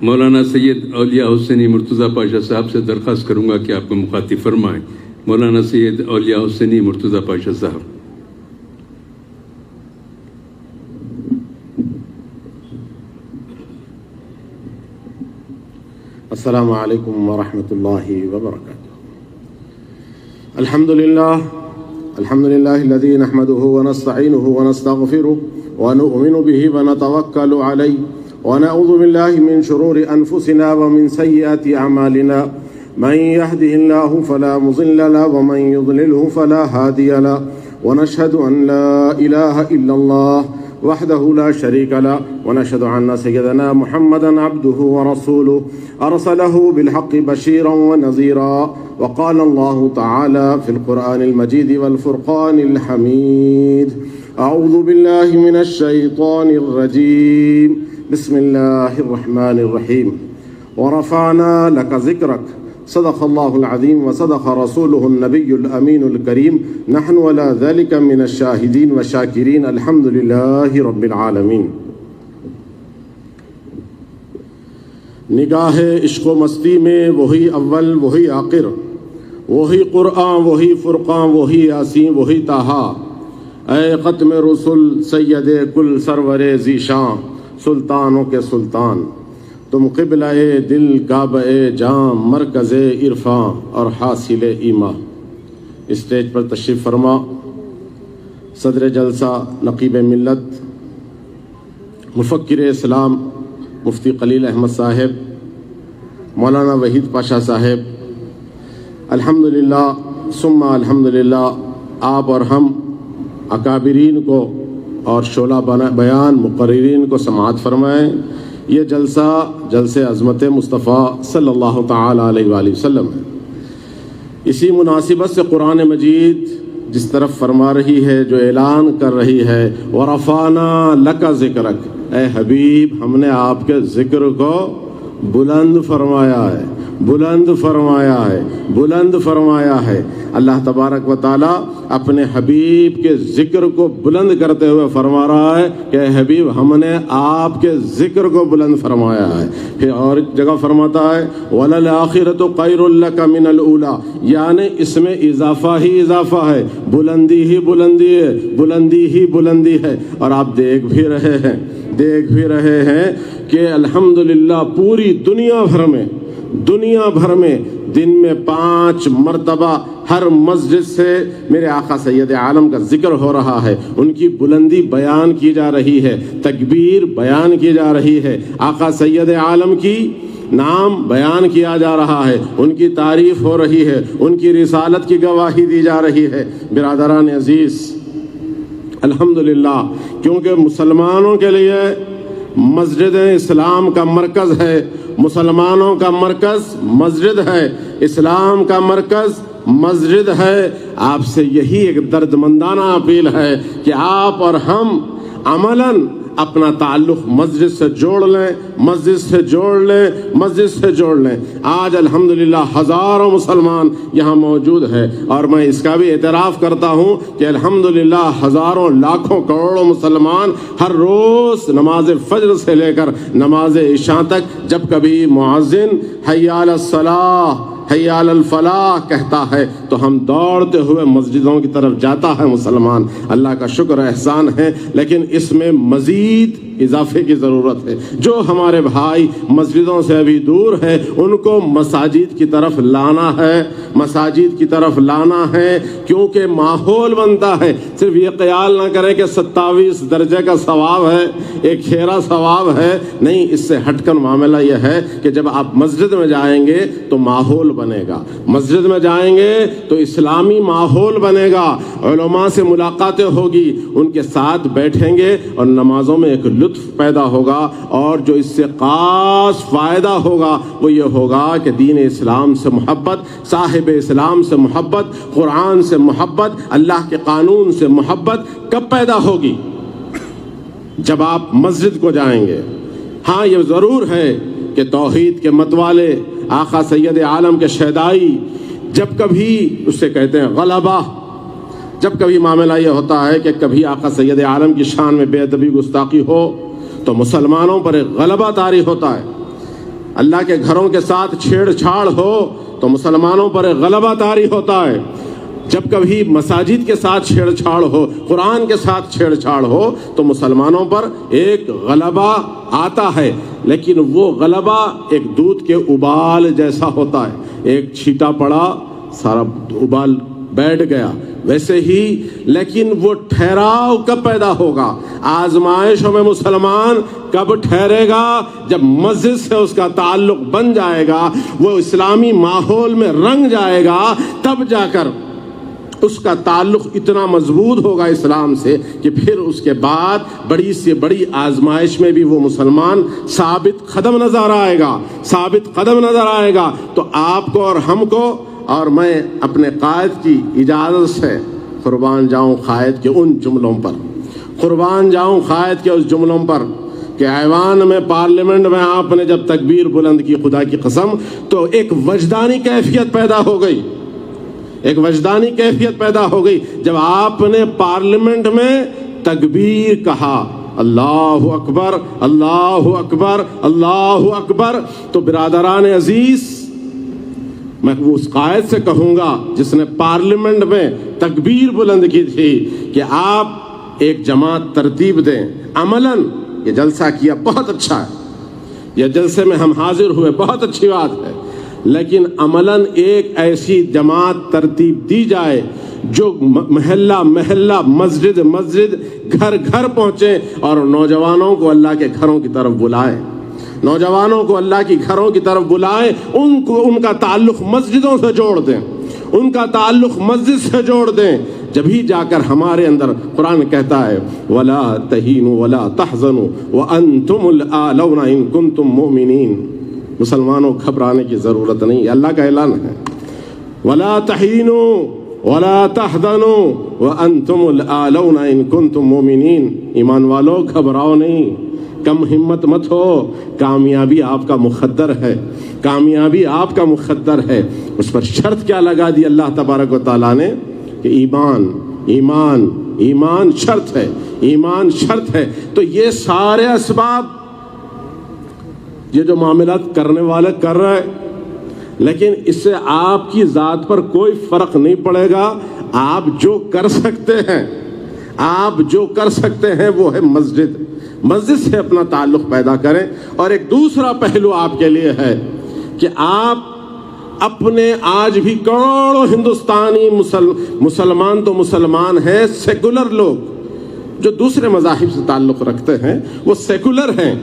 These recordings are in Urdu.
مولانا سید اولیاء حسینی مرتضیٰ پاشا صاحب سے درخواست کروں گا کہ آپ کو مخاطب فرمائیں۔ مولانا سید اولیاء حسینی مرتضیٰ پاشا صاحب۔ السلام علیکم ورحمۃ اللہ وبرکاتہ۔ الحمد للہ الذی نحمده ونستعینه ونستغفره ونؤمن به ونتوکل علیہ ونعوذ باللہ من شرور انفسنا ومن سیئات اعمالنا من يهده الله فلا مضل له ومن يضلله فلا هادي له ونشهد ان لا اله الا الله وحده لا شريك له ونشهد أن سيدنا محمدا عبده ورسوله أرسله بالحق بشيرا ونذيرا وقال الله تعالى في القرآن المجيد والفرقان الحميد أعوذ بالله من الشيطان الرجيم بسم الله الرحمن الرحيم ورفعنا لك ذكرك صدق الله العظيم وصدق رسوله النبي الأمين الكريم نحن ولا ذلك من الشاهدين والشاكرين الحمد لله رب العالمين۔ نگاہ عشق و مستی میں وہی اول وہی آخر، وہی قرآن وہی فرقان وہی یاسین وہی طٰہٰ، اے ختم رسل سید کل سرور ذیشان سلطانوں کے سلطان، تم قبلہ دل کعبہ جام مرکز عرفاں اور حاصل ایما۔ اسٹیج پر تشریف فرما صدر جلسہ نقیب ملت مفکر اسلام مفتی خلیل احمد صاحب، مولانا وحید پاشا صاحب، الحمدللہ ثم الحمدللہ آپ اور ہم اکابرین کو اور شعلہ بیان مقررین کو سماعت فرمائیں۔ یہ جلسہ عظمت مصطفیٰ صلی اللہ تعالی علیہ وآلہ وسلم ہے۔ اسی مناسبت سے قرآن مجید جس طرف فرما رہی ہے، جو اعلان کر رہی ہے وَرَفَعْنَا لَكَ ذِكْرَكَ، اے حبیب ہم نے آپ کے ذکر کو بلند فرمایا ہے، بلند فرمایا ہے، بلند فرمایا ہے۔ اللہ تبارک و تعالیٰ اپنے حبیب کے ذکر کو بلند کرتے ہوئے فرما رہا ہے کہ اے حبیب ہم نے آپ کے ذکر کو بلند فرمایا ہے۔ پھر اور جگہ فرماتا ہے وَلَلْآخِرَةُ خَيْرٌ لَكَ مِنَ الْأُولَىٰ، یعنی اس میں اضافہ ہی اضافہ ہے، بلندی ہی بلندی ہے، بلندی ہی بلندی ہے۔ اور آپ دیکھ بھی رہے ہیں کہ الحمدللہ پوری دنیا بھر میں دن میں 5 مرتبہ ہر مسجد سے میرے آقا سید عالم کا ذکر ہو رہا ہے، ان کی بلندی بیان کی جا رہی ہے، تکبیر بیان کی جا رہی ہے، آقا سید عالم کی نام بیان کیا جا رہا ہے، ان کی تعریف ہو رہی ہے، ان کی رسالت کی گواہی دی جا رہی ہے۔ برادران عزیز الحمدللہ، کیونکہ مسلمانوں کے لیے مسجد اسلام کا مرکز ہے، مسلمانوں کا مرکز مسجد ہے، اسلام کا مرکز مسجد ہے۔ آپ سے یہی ایک درد مندانہ اپیل ہے کہ آپ اور ہم عملاً اپنا تعلق مسجد سے جوڑ لیں، مسجد سے جوڑ لیں، مسجد سے جوڑ لیں۔ آج الحمدللہ ہزاروں مسلمان یہاں موجود ہے، اور میں اس کا بھی اعتراف کرتا ہوں کہ الحمدللہ ہزاروں لاکھوں کروڑوں مسلمان ہر روز نماز فجر سے لے کر نماز عشاء تک جب کبھی مؤذن حی علی الصلاۃ حی علی الفلاح کہتا ہے تو ہم دوڑتے ہوئے مسجدوں کی طرف جاتا ہے مسلمان۔ اللہ کا شکر احسان ہے، لیکن اس میں مزید اضافے کی ضرورت ہے۔ جو ہمارے بھائی مسجدوں سے ابھی دور ہیں ان کو مساجد کی طرف لانا ہے، مساجد کی طرف لانا ہے، کیونکہ ماحول بنتا ہے۔ صرف یہ خیال نہ کریں کہ 27 درجے کا ثواب ہے، ایک کھیرا ثواب ہے، نہیں، اس سے ہٹ کر معاملہ یہ ہے کہ جب آپ مسجد میں جائیں گے تو ماحول بنے گا، مسجد میں جائیں گے تو اسلامی ماحول بنے گا، علماء سے ملاقاتیں ہوگی، ان کے ساتھ بیٹھیں گے اور نمازوں میں ایک لطف پیدا ہوگا، اور جو اس سے خاص فائدہ ہوگا وہ یہ ہوگا کہ دین اسلام سے محبت، صاحب اسلام سے محبت، قرآن سے محبت، اللہ کے قانون سے محبت کب پیدا ہوگی؟ جب آپ مسجد کو جائیں گے۔ ہاں یہ ضرور ہے کہ توحید کے متوالے آقا سید عالم کے شیدائی جب کبھی اسے کہتے ہیں غلبہ، جب کبھی معاملہ یہ ہوتا ہے کہ کبھی آقا سید عالم کی شان میں بے ادبی گستاخی ہو تو مسلمانوں پر ایک غلبہ طاری ہوتا ہے۔ اللہ کے گھروں کے ساتھ چھیڑ چھاڑ ہو تو مسلمانوں پر ایک غلبہ طاری ہوتا ہے. جب کبھی مساجد کے ساتھ چھیڑ چھاڑ ہو، قرآن کے ساتھ چھیڑ چھاڑ ہو تو مسلمانوں پر ایک غلبہ آتا ہے، لیکن وہ غلبہ ایک دودھ کے ابال جیسا ہوتا ہے. ایک چھیٹا پڑا سارا ابال بیٹھ گیا، ویسے ہی. لیکن وہ ٹھہراؤ کب پیدا ہوگا؟ آزمائشوں میں مسلمان کب ٹھہرے گا؟ جب مسجد سے اس کا تعلق بن جائے گا، وہ اسلامی ماحول میں رنگ جائے گا، تب جا کر اس کا تعلق اتنا مضبوط ہوگا اسلام سے کہ پھر اس کے بعد بڑی سے بڑی آزمائش میں بھی وہ مسلمان ثابت قدم نظر آئے گا، ثابت قدم نظر آئے گا. تو آپ کو اور ہم کو، اور میں اپنے قائد کی اجازت سے قربان جاؤں قائد کے ان جملوں پر، قربان جاؤں قائد کے اس جملوں پر کہ ایوان میں پارلیمنٹ میں آپ نے جب تکبیر بلند کی، خدا کی قسم، تو ایک وجدانی کیفیت پیدا ہو گئی، ایک وجدانی کیفیت پیدا ہو گئی جب آپ نے پارلیمنٹ میں تکبیر کہا، اللہ اکبر اللہ اکبر اللہ اکبر. تو برادران عزیز، میں اس قائد سے کہوں گا جس نے پارلیمنٹ میں تکبیر بلند کی تھی کہ آپ ایک جماعت ترتیب دیں. عملاً یہ جلسہ کیا بہت اچھا ہے، یہ جلسے میں ہم حاضر ہوئے بہت اچھی بات ہے، لیکن عملاً ایک ایسی جماعت ترتیب دی جائے جو محلہ محلہ، مسجد مسجد، گھر گھر پہنچے اور نوجوانوں کو اللہ کے گھروں کی طرف بلائے، نوجوانوں کو اللہ کی گھروں کی طرف بلائیں، ان کا تعلق مسجدوں سے جوڑ دیں، ان کا تعلق مسجد سے جوڑ دیں. جبھی جا کر ہمارے اندر قرآن کہتا ہے وَلَا تَهِينُوا وَلَا تَحْزَنُوا وَأَنْتُمُ الْأَعْلَوْنَ إِن كُنتُم مُؤْمِنِينَ. مسلمانوں گھبرانے کی ضرورت نہیں، اللہ کا اعلان ہے وَلَا تَهِينُوا وَلَا تَحْزَنُوا وَأَنْتُمُ الْأَعْلَوْنَ إِن كُنتُم مُؤْمِنِينَ. ایمان والو گھبراؤ نہیں، کم ہمت مت ہو، کامیابی آپ کا مقدر ہے، کامیابی آپ کا مقدر ہے. اس پر شرط کیا لگا دی اللہ تبارک و تعالیٰ نے کہ ایمان ایمان ایمان شرط ہے، ایمان شرط ہے. تو یہ سارے اسباب یہ جو معاملات کرنے والے کر رہے، لیکن اس سے آپ کی ذات پر کوئی فرق نہیں پڑے گا. آپ جو کر سکتے ہیں، آپ جو کر سکتے ہیں وہ ہے مسجد، مسجد سے اپنا تعلق پیدا کریں. اور ایک دوسرا پہلو آپ کے لیے ہے کہ آپ اپنے آج بھی کروڑوں ہندوستانی مسلمان تو مسلمان ہیں، سیکولر لوگ جو دوسرے مذاہب سے تعلق رکھتے ہیں وہ سیکولر ہیں،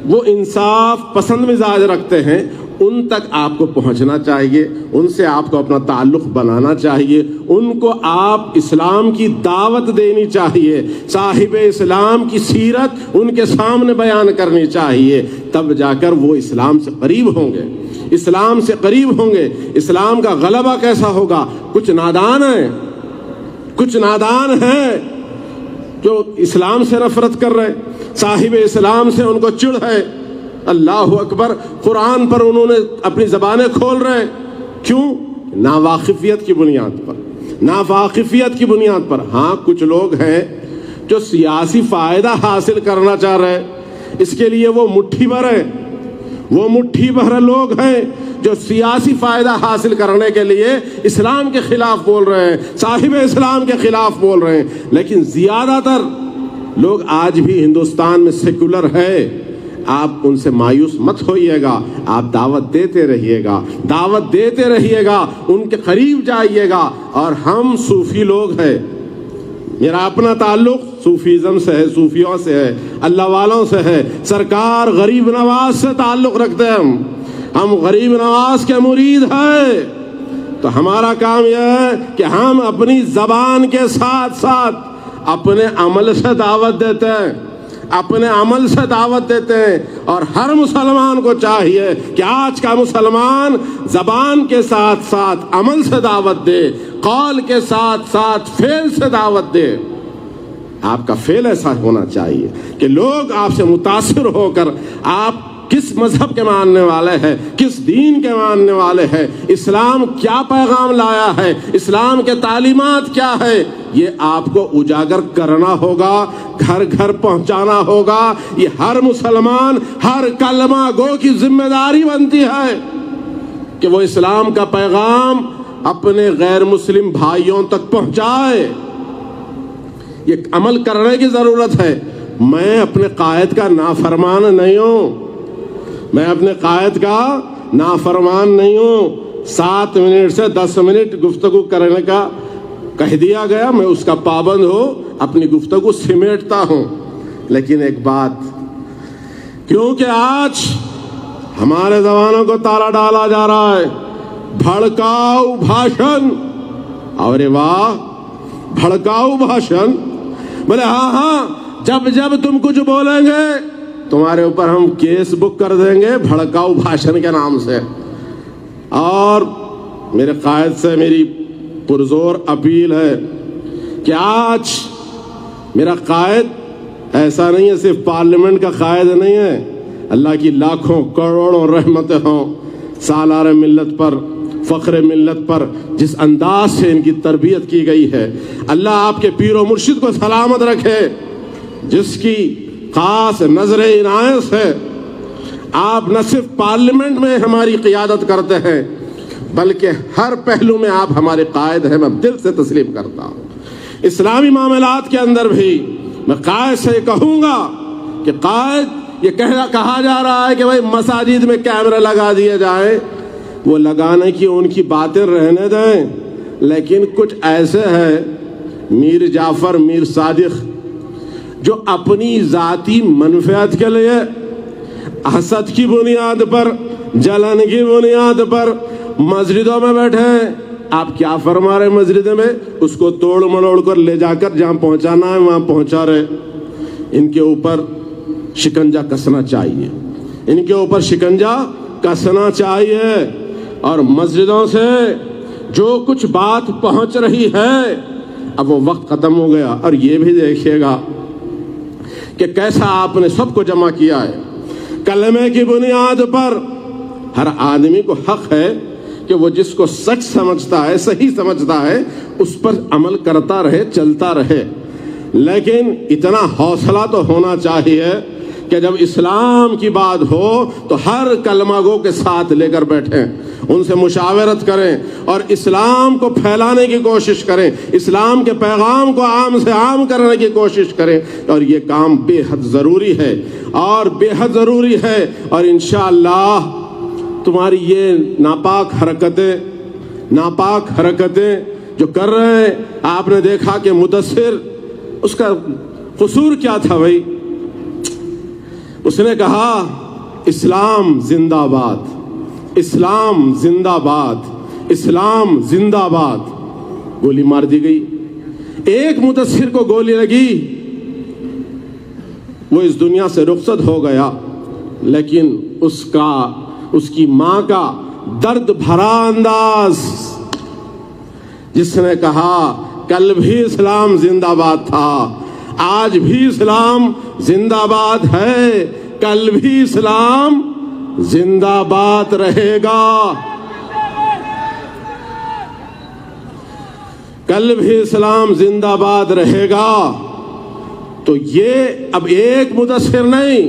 وہ انصاف پسند مزاج رکھتے ہیں. ان تک آپ کو پہنچنا چاہیے، ان سے آپ کو اپنا تعلق بنانا چاہیے، ان کو آپ اسلام کی دعوت دینی چاہیے، صاحب اسلام کی سیرت ان کے سامنے بیان کرنی چاہیے. تب جا کر وہ اسلام سے قریب ہوں گے، اسلام سے قریب ہوں گے. اسلام کا غلبہ کیسا ہوگا؟ کچھ نادان ہیں، کچھ نادان ہیں جو اسلام سے نفرت کر رہے، صاحب اسلام سے ان کو چڑ ہے. اللہ اکبر، قرآن پر انہوں نے اپنی زبانیں کھول رہے. کیوں؟ ناواقفیت کی بنیاد پر، ناواقفیت کی بنیاد پر. ہاں کچھ لوگ ہیں جو سیاسی فائدہ حاصل کرنا چاہ رہے، اس کے لیے وہ مٹھی بھر ہیں، وہ مٹھی بھر لوگ ہیں جو سیاسی فائدہ حاصل کرنے کے لیے اسلام کے خلاف بول رہے ہیں، صاحب اسلام کے خلاف بول رہے ہیں. لیکن زیادہ تر لوگ آج بھی ہندوستان میں سیکولر ہے. آپ ان سے مایوس مت ہوئیے گا، آپ دعوت دیتے رہیے گا، دعوت دیتے رہیے گا، ان کے قریب جائیے گا. اور ہم صوفی لوگ ہیں، میرا اپنا تعلق صوفیزم سے ہے، صوفیوں سے ہے، اللہ والوں سے ہے. سرکار غریب نواز سے تعلق رکھتے ہیں، ہم غریب نواز کے مرید ہیں. تو ہمارا کام یہ ہے کہ ہم اپنی زبان کے ساتھ ساتھ اپنے عمل سے دعوت دیتے ہیں، اپنے عمل سے دعوت دیتے ہیں. اور ہر مسلمان کو چاہیے کہ آج کا مسلمان زبان کے ساتھ ساتھ عمل سے دعوت دے، قول کے ساتھ ساتھ فعل سے دعوت دے. آپ کا فعل ایسا ہونا چاہیے کہ لوگ آپ سے متاثر ہو کر آپ کس مذہب کے ماننے والے ہیں، کس دین کے ماننے والے ہیں، اسلام کیا پیغام لایا ہے، اسلام کے تعلیمات کیا ہے، یہ آپ کو اجاگر کرنا ہوگا، گھر گھر پہنچانا ہوگا. یہ ہر مسلمان، ہر کلمہ گو کی ذمہ داری بنتی ہے کہ وہ اسلام کا پیغام اپنے غیر مسلم بھائیوں تک پہنچائے. یہ عمل کرنے کی ضرورت ہے. میں اپنے قائد کا نافرمان نہیں ہوں، میں اپنے قائد کا نافرمان نہیں ہوں. 7 منٹ سے 10 منٹ گفتگو کرنے کا کہہ دیا گیا، میں اس کا پابند ہوں، اپنی گفتگو سمیٹتا ہوں. لیکن ایک بات، کیونکہ آج ہمارے زبانوں کو تالا ڈالا جا رہا ہے بھڑکاؤ بھاشن. اور واہ، بھڑکاؤ بھاشن. بولے ہاں جب تم کچھ بولیں گے تمہارے اوپر ہم کیس بک کر دیں گے بھڑکاؤ بھاشن کے نام سے. اور میرے قائد سے میری پرزور اپیل ہے کہ آج میرا قائد ایسا نہیں ہے، صرف پارلیمنٹ کا قائد نہیں ہے. اللہ کی لاکھوں کروڑوں رحمتیں ہوں سالار ملت پر، فخر ملت پر. جس انداز سے ان کی تربیت کی گئی ہے، اللہ آپ کے پیر و مرشد کو سلامت رکھے. جس کی خاص نظر عنایت سے آپ نہ صرف پارلیمنٹ میں ہماری قیادت کرتے ہیں بلکہ ہر پہلو میں آپ ہمارے قائد ہیں. میں دل سے تسلیم کرتا ہوں. اسلامی معاملات کے اندر بھی میں قائد سے کہوں گا کہ قائد، یہ کہا جا رہا ہے کہ بھائی مساجد میں کیمرے لگا دیے جائیں. وہ لگانے کی ان کی باتیں رہنے دیں، لیکن کچھ ایسے ہیں میر جعفر، میر صادق، جو اپنی ذاتی منفعت کے لیے حسد کی بنیاد پر، جلن کی بنیاد پر مسجدوں میں بیٹھے ہیں. آپ کیا فرما رہے مسجد میں؟ اس کو توڑ مروڑ کر لے جا کر جہاں پہنچانا ہے وہاں پہنچا رہے. ان کے اوپر شکنجہ کسنا چاہیے، ان کے اوپر شکنجہ کسنا چاہیے. اور مسجدوں سے جو کچھ بات پہنچ رہی ہے، اب وہ وقت ختم ہو گیا. اور یہ بھی دیکھیے گا کہ کیسا آپ نے سب کو جمع کیا ہے. کلمے کی بنیاد پر ہر آدمی کو حق ہے کہ وہ جس کو سچ سمجھتا ہے، صحیح سمجھتا ہے، اس پر عمل کرتا رہے، چلتا رہے. لیکن اتنا حوصلہ تو ہونا چاہیے کہ جب اسلام کی بات ہو تو ہر کلمہ گو کے ساتھ لے کر بیٹھیں، ان سے مشاورت کریں اور اسلام کو پھیلانے کی کوشش کریں، اسلام کے پیغام کو عام سے عام کرنے کی کوشش کریں. اور یہ کام بے حد ضروری ہے، اور بے حد ضروری ہے. اور انشاءاللہ تمہاری یہ ناپاک حرکتیں جو کر رہے ہیں، آپ نے دیکھا کہ مدثر، اس کا قصور کیا تھا بھائی؟ اس نے کہا اسلام زندہ باد، اسلام زندہ باد، اسلام زندہ باد. گولی مار دی گئی. ایک مدثر کو گولی لگی، وہ اس دنیا سے رخصت ہو گیا. لیکن اس کی ماں کا درد بھرا انداز، جس نے کہا کل بھی اسلام زندہ باد تھا، آج بھی اسلام زندہ باد ہے، کل بھی اسلام زندہ باد رہے گا، کل بھی اسلام زندہ باد رہے گا. تو یہ اب ایک مدثر نہیں،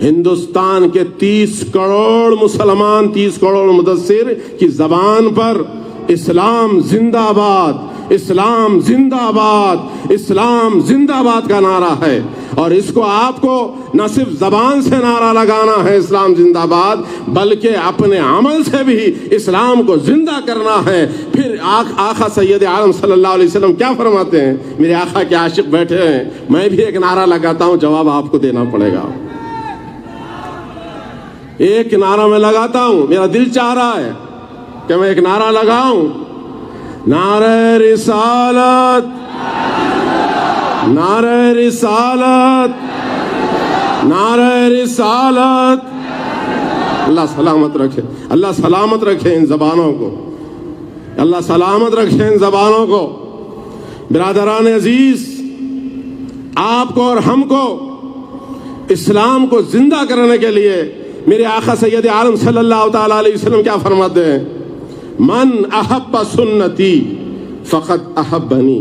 ہندوستان کے 30 کروڑ مسلمان، 30 کروڑ مدثر کی زبان پر اسلام زندہ باد، اسلام زندہ باد، اسلام زندہ باد کا نعرہ ہے. اور اس کو آپ کو نہ صرف زبان سے نعرہ لگانا ہے اسلام زندہ باد، بلکہ اپنے عمل سے بھی اسلام کو زندہ کرنا ہے. پھر آقا سید عالم صلی اللہ علیہ وسلم کیا فرماتے ہیں؟ میرے آقا کے عاشق بیٹھے ہیں، میں بھی ایک نعرہ لگاتا ہوں، جواب آپ کو دینا پڑے گا. ایک نعرہ میں لگاتا ہوں، میرا دل چاہ رہا ہے کہ میں ایک نعرہ لگاؤں. نعرہ رسالت، نعرہ رسالت، نعرہ رسالت. اللہ سلامت رکھے، اللہ سلامت رکھے ان زبانوں کو، اللہ سلامت رکھے ان زبانوں کو. برادران عزیز، آپ کو اور ہم کو اسلام کو زندہ کرنے کے لیے میرے آقا سید عالم صلی اللہ تعالی علیہ وسلم کیا فرماتے ہیں؟ من احب سنتی فقط احبنی